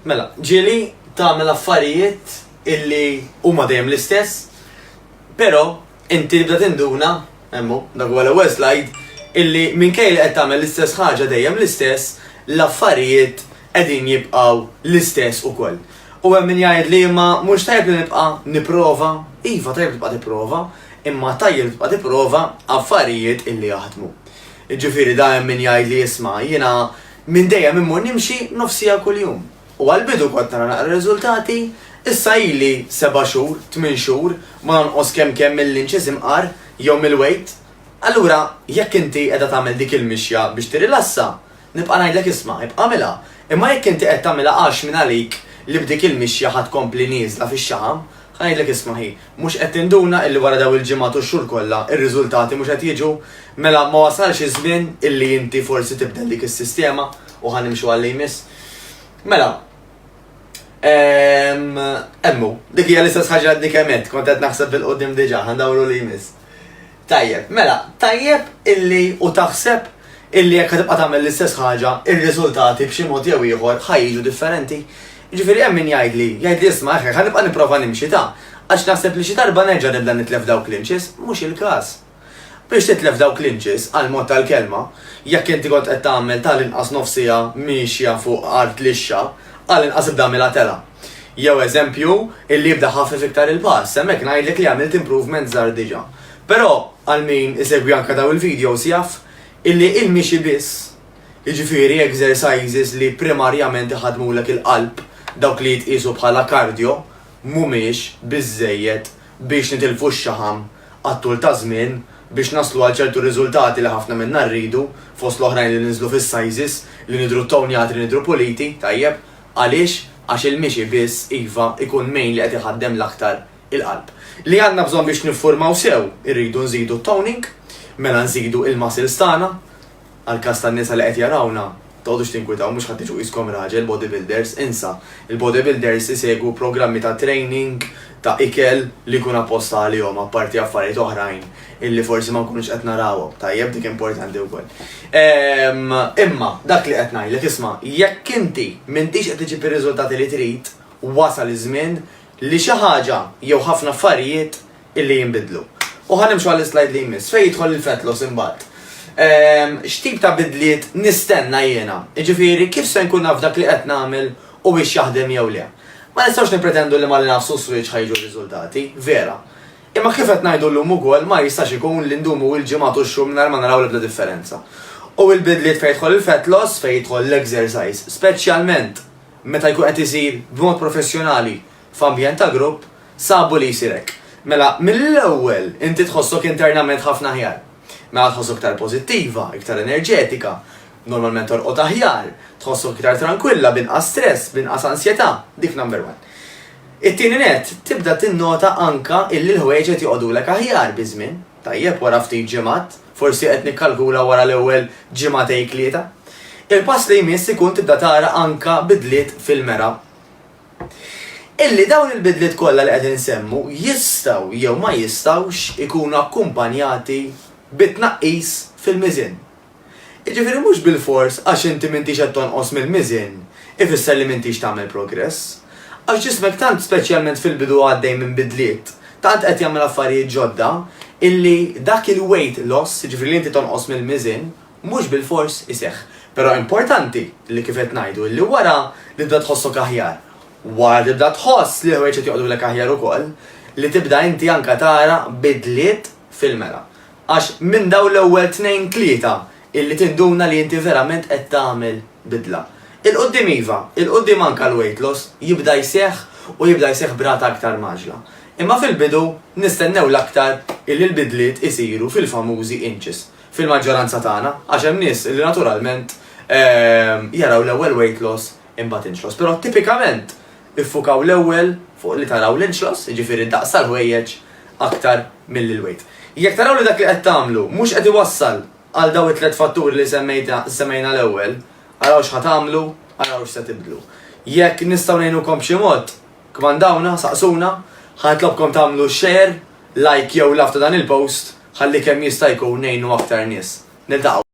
Mela, ġieli tagħmel affarijiet illi huma dejjem l-istess, però inti tibda tinduna, dak huwa l-ewwel slide, illi minkejja li qed tagħmel l-istess ħaġa dejjem l-istess, l-affarijiet qegħdin jibqgħu l-istess ukoll. U hemm min jgħid li ma mhux tajjeb li nibqa' nipprova, iva tajjeb tibqa' tipprova, imma tajjeb tibqa' tipprova affarijiet illi jaħdmu. Ġifieri da hemm min jgħid li isma' jiena minn dejjem immur nimxi nofsija kuljum. U għal-bidu kont nara naqra riżultati, issa ili 7 xhur, 8 xhur, ma nonqos kemm mill-inċis imqar jew mill-weight. Allura, jekk inti qiegħda tagħmel dik il-mixja biex tirilassa, nibqa' ngħidlek isma' ibqa' għamilha. Imma jekk inti qed tagħmilha għax minn għalik li b'dik il-mixja ħadd tkompli nieżla fix-xaħam, ngħidlek isma' ħi, mhux qed tinduna illi wara daw il-ġimgħat u x-xhur kollha ir-riżultati mhux qed jiġu, mela ma wasalx iż-żmien illi inti forsi tibdel dik is-sistema u ħanimxu għal jmiss. Mela, dik hija l-istess ħaġa dik hemmhekk, kont qed naħseb bil-qudiem diġà ħandawru li jmiss. Tajjeb, mela, tajjeb illi u taħseb illi jekk tibqa' tagħmel l-istess ħaġa, ir-riżultati b'xi mod jew ieħor ħajjiġu differenti. Jiġifieri hemm min jgħidli isma' aħi ħanibqa' nipprova nimxi għax naħseb li xi darba nerġa' nibda nitlef dawk l-inches, mhux il-każ. Biex titlef dawk l-inches għal mod tal-kelma, jekk inti kont qed tagħmel tal-inqas nofsija mixja fuq art lixxa, għal-inqas ibda għamilha tela. Jew eżempju, illi jibda ħafif iktar il-pass, hemmhekk ngħidlek li għamilt improvement żgħar diġà. Però għal min isegwi anke daw il-videos jaf illi il-mixi biss, jiġifieri exercises li primarjament iħadmulek il-qalb dawk li jitqisu bħala kardio, mhumiex biżżejjed biex nitilfu x-xaħam għat-tul ta' żmien biex naslu għal ċertu riżultati li ħafna minna rridu fost l-oħrajn li ninżlu fis-sizes li nidru tonjatri nidru puliti, tajjeb, għaliex għax il-mixi biss iva ikun mejn li qed iħaddem l-aktar il-qalb. Li għandna bżonn biex niffurmaw sew irridu nżidu toning, mela nżidu il-muscles tagħna, għal-każ tan-nies li qed jarawna toqgħodux tinkwitaw mhux ħadd tiġu qiskom raġel bodybuilders, insa. Il-bodybuilders isegwu programmi ta' training ta' ikel li jkun apposta għalihom apparti affarijiet oħrajn illi forsi ma nkunux qed narawhom, tajjeb dik importanti wkoll. Imma dak li qed ngħidlek isma' jekk inti m'intix qed tiġib ir-riżultati li trid, wasal iż-żmien li xi ħaġa jew ħafna affarijiet illi jinbidlu. U ħanimxu għall-slide li jmiss, fejn jidħol il-fat loss imbagħad. X'tip ta' bidliet nistenna jiena? Jiġifieri kif se nkun naf dak li qed nagħmel u biex jaħdem jew le. Ma nistgħux nippretendu li ma li nafsu switch ħajġu r-riżultati, vera. Imma kif qed ngħidu llum ukoll ma jistax ikun li ndumu l-ġimgħat u x-xhur mingħajr ma naraw l-ebda differenza. U l-bidliet fejn jidħol il-fat loss fejn jidħol l-exercise, speċjalment meta jkun qed isir b'mod professjonali f'ambjent ta' grupp, sabu li jsirek. Mela mill-ewwel inti tħossok internament ħafna aħjar. Mela tħossok iktar pożittiva, iktar enerġetika, normalment torqod aħjar, tħossok iktar tranquilla, binqas stress, binqas ansjetà, dik number 1. It-tieni net tibda tinnota anka illi l-ħwejġ qed joqogħdulek aħjar biżmien, tajjeb wara ftit ġimgħat, forsi qed nikkalkula wara l-ewwel ġimgħatej tlieta. Il-pass li jmiss ikun tibda tara anka bidliet fil-mera. Illi dawn il-bidliet kollha li qed insemmu jistgħu jew ma jistgħux ikunu akkumpanjati bit-tnaqqis fil-miżin. Jiġifieri mhux bil-fors għax inti m'intix qed tonqos mill-miżin ifisser li m'intix tagħmel progress. Għax ġismek tant speċjalment fil-bidu għaddej minn bidliet, tant qed jagħmel affarijiet ġodda illi dak il-weight loss, jiġifieri li inti tonqos mill-miżin, mhux bil-fors iseħħ. Però importanti li kif qed ngħidu li wara li tibda tħossok aħjar, wara tibda tħoss li l-ħwejġ qed joqgħdulek aħjar ukoll, li tibda inti anke tara bidliet fil-mela. Għax minn daw l-ewwel 2-3 illi tinduna li inti verament qed tagħmel bidla. Il-qudiem iva, il-qudiem anke l-weight loss jibda jseħħ u jibda jseħħ brata aktar maġla. Imma fil-bidu nistennew l-aktar illi l-bidliet isiru fil-famużi inches. Fil-maġġoranza tagħna, għax hemm nies li naturalment jaraw l-ewwel weight loss imbagħad inch loss. Però tipikament iffukaw l-ewwel fuq li taraw l-inch loss, jiġifieri daqs tal-ħwejjeġ aktar mill-weight. Jekk taraw li dak li qed tagħmlu mhux qed iwassal għal daw it-tliet fatturi li semmejna l-ewwel, araw x'ħad tagħmlu, araw x'se tibdlu. Jekk nistgħu ngħinukom b'xi mod, kmandawna, saqsuna, ħanitlobkom tagħmlu share, like jew laf ta' dan il-post, ħalli kemm jista' jkun ngħinu aktar nies. Niltaqgħu.